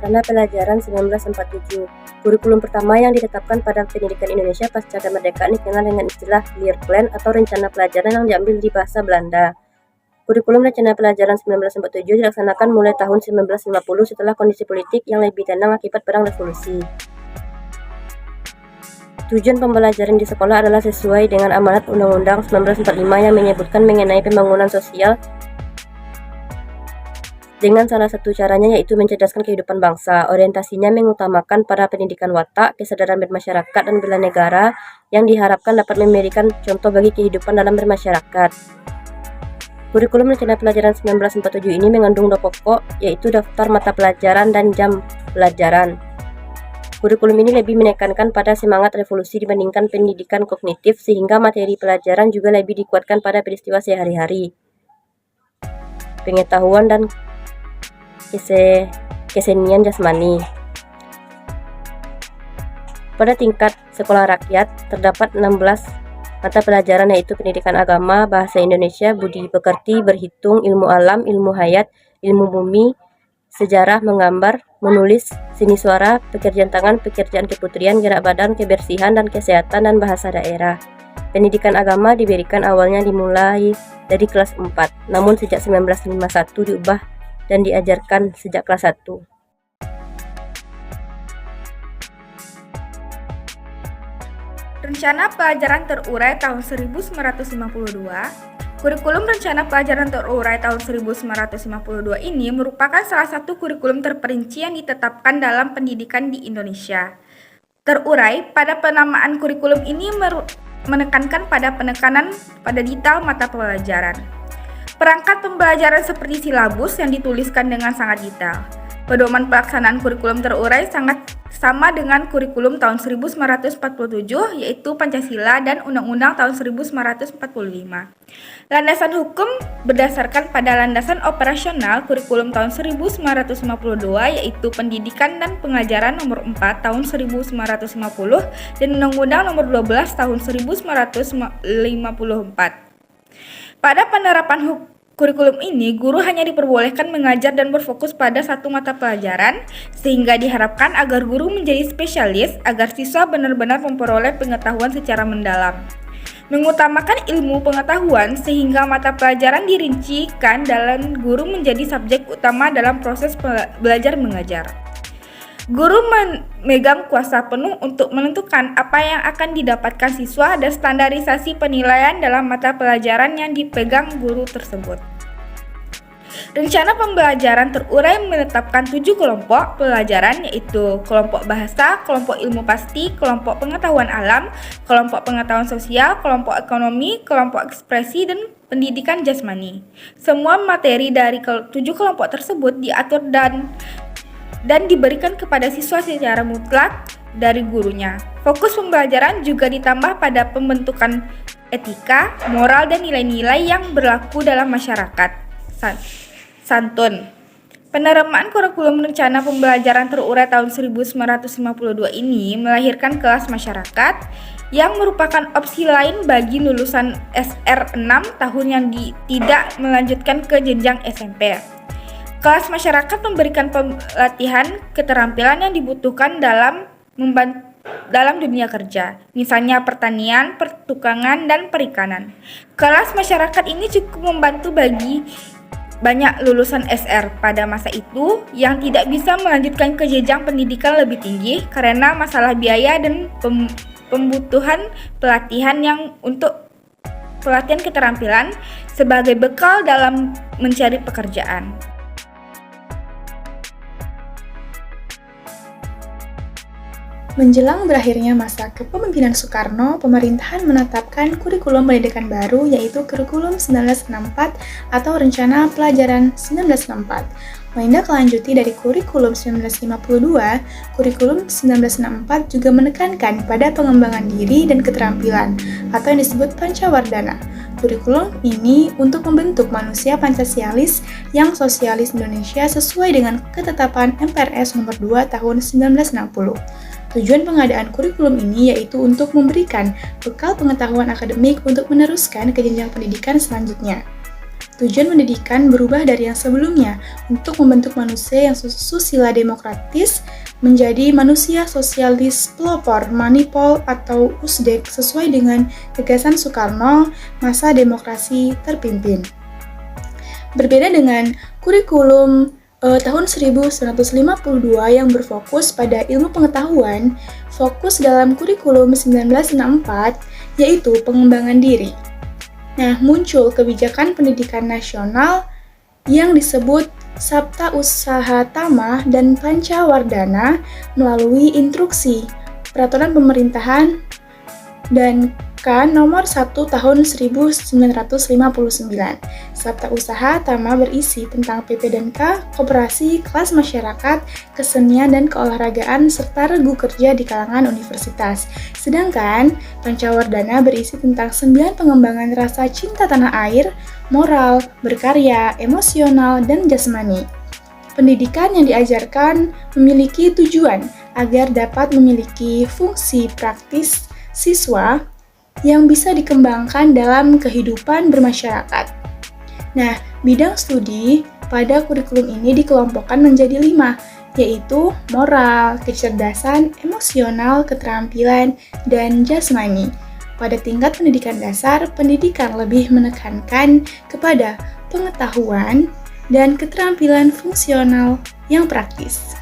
Dilaksana Pelajaran 1947. Kurikulum pertama yang ditetapkan pada pendidikan Indonesia pasca kemerdekaan dikenal dengan istilah Leerplan atau rencana pelajaran yang diambil di bahasa Belanda. Kurikulum rencana pelajaran 1947 dilaksanakan mulai tahun 1950 setelah kondisi politik yang lebih tenang akibat perang revolusi. Tujuan pembelajaran di sekolah adalah sesuai dengan amanat Undang-Undang 1945 yang menyebutkan mengenai pembangunan sosial dengan salah satu caranya yaitu mencerdaskan kehidupan bangsa. Orientasinya mengutamakan para pendidikan watak, kesadaran bermasyarakat, dan bela negara yang diharapkan dapat memberikan contoh bagi kehidupan dalam bermasyarakat. Kurikulum rencana pelajaran 1947 ini mengandung 2 pokok, yaitu daftar mata pelajaran dan jam pelajaran. Kurikulum ini lebih menekankan pada semangat revolusi dibandingkan pendidikan kognitif, sehingga materi pelajaran juga lebih dikuatkan pada peristiwa sehari-hari, pengetahuan, dan kesenian jasmani. Pada tingkat sekolah rakyat, terdapat 16 mata pelajaran yaitu pendidikan agama, bahasa Indonesia, budi pekerti, berhitung, ilmu alam, ilmu hayat, ilmu bumi, sejarah, menggambar, menulis, seni suara, pekerjaan tangan, pekerjaan keputrian, gerak badan, kebersihan dan kesehatan, dan bahasa daerah. Pendidikan agama diberikan awalnya dimulai dari kelas 4, namun sejak 1951 diubah dan diajarkan sejak kelas 1. Rencana Pelajaran Terurai tahun 1952. Kurikulum Rencana Pelajaran Terurai tahun 1952 ini merupakan salah satu kurikulum terperinci yang ditetapkan dalam pendidikan di Indonesia. Terurai pada penamaan kurikulum ini menekankan pada penekanan pada detail mata pelajaran. Perangkat pembelajaran seperti silabus yang dituliskan dengan sangat detail. Pedoman pelaksanaan kurikulum terurai sangat sama dengan kurikulum tahun 1947 yaitu Pancasila dan Undang-Undang tahun 1945. Landasan hukum berdasarkan pada landasan operasional kurikulum tahun 1952 yaitu Pendidikan dan Pengajaran nomor 4 tahun 1950 dan Undang-Undang nomor 12 tahun 1954. Pada penerapan kurikulum ini, guru hanya diperbolehkan mengajar dan berfokus pada satu mata pelajaran, sehingga diharapkan agar guru menjadi spesialis agar siswa benar-benar memperoleh pengetahuan secara mendalam. Mengutamakan ilmu pengetahuan sehingga mata pelajaran dirincikan dan guru menjadi subjek utama dalam proses belajar mengajar. Guru memegang kuasa penuh untuk menentukan apa yang akan didapatkan siswa dan standarisasi penilaian dalam mata pelajaran yang dipegang guru tersebut. Rencana pembelajaran terurai menetapkan 7 kelompok pelajaran yaitu kelompok bahasa, kelompok ilmu pasti, kelompok pengetahuan alam, kelompok pengetahuan sosial, kelompok ekonomi, kelompok ekspresi, dan pendidikan jasmani. Semua materi dari 7 kelompok tersebut diatur dan diberikan kepada siswa secara mutlak dari gurunya. Fokus pembelajaran juga ditambah pada pembentukan etika, moral, dan nilai-nilai yang berlaku dalam masyarakat. Santun. Penerapan kurikulum rencana pembelajaran terurai tahun 1952 ini melahirkan kelas masyarakat yang merupakan opsi lain bagi lulusan SR6 tahun yang tidak melanjutkan ke jenjang SMP. Kelas masyarakat memberikan pelatihan keterampilan yang dibutuhkan dalam dunia kerja, misalnya pertanian, pertukangan, dan perikanan. Kelas masyarakat ini cukup membantu bagi banyak lulusan SR pada masa itu yang tidak bisa melanjutkan ke jenjang pendidikan lebih tinggi karena masalah biaya dan pembutuhan pelatihan untuk pelatihan keterampilan sebagai bekal dalam mencari pekerjaan. Menjelang berakhirnya masa kepemimpinan Soekarno, pemerintahan menetapkan kurikulum pendidikan baru yaitu Kurikulum 1964 atau Rencana Pelajaran 1964. Menindaklanjuti dari Kurikulum 1952, Kurikulum 1964 juga menekankan pada pengembangan diri dan keterampilan atau yang disebut Pancawardhana. Kurikulum ini untuk membentuk manusia Pancasialis yang sosialis Indonesia sesuai dengan ketetapan MPRS nomor 2 tahun 1960. Tujuan pengadaan kurikulum ini yaitu untuk memberikan bekal pengetahuan akademik untuk meneruskan ke jenjang pendidikan selanjutnya. Tujuan pendidikan berubah dari yang sebelumnya untuk membentuk manusia yang susila demokratis menjadi manusia sosialis pelopor manipol atau USDEK sesuai dengan gagasan Soekarno masa demokrasi terpimpin. Berbeda dengan kurikulum tahun 1952 yang berfokus pada ilmu pengetahuan, fokus dalam kurikulum 1964 yaitu pengembangan diri. Nah, muncul kebijakan pendidikan nasional yang disebut Sabta Usaha Tama dan Pancawardhana melalui instruksi Peraturan Pemerintahan dan K nomor 1 tahun 1959. Sabta Usaha Tama berisi tentang PP dan K, koperasi, kelas masyarakat, kesenian dan keolahragaan, serta regu kerja di kalangan universitas. Sedangkan Pancawardhana berisi tentang 9 pengembangan rasa cinta tanah air, moral, berkarya, emosional, dan jasmani. Pendidikan yang diajarkan memiliki tujuan agar dapat memiliki fungsi praktis siswa yang bisa dikembangkan dalam kehidupan bermasyarakat. Nah, bidang studi pada kurikulum ini dikelompokkan menjadi 5, yaitu moral, kecerdasan, emosional, keterampilan, dan jasmani. Pada tingkat pendidikan dasar, pendidikan lebih menekankan kepada pengetahuan dan keterampilan fungsional yang praktis.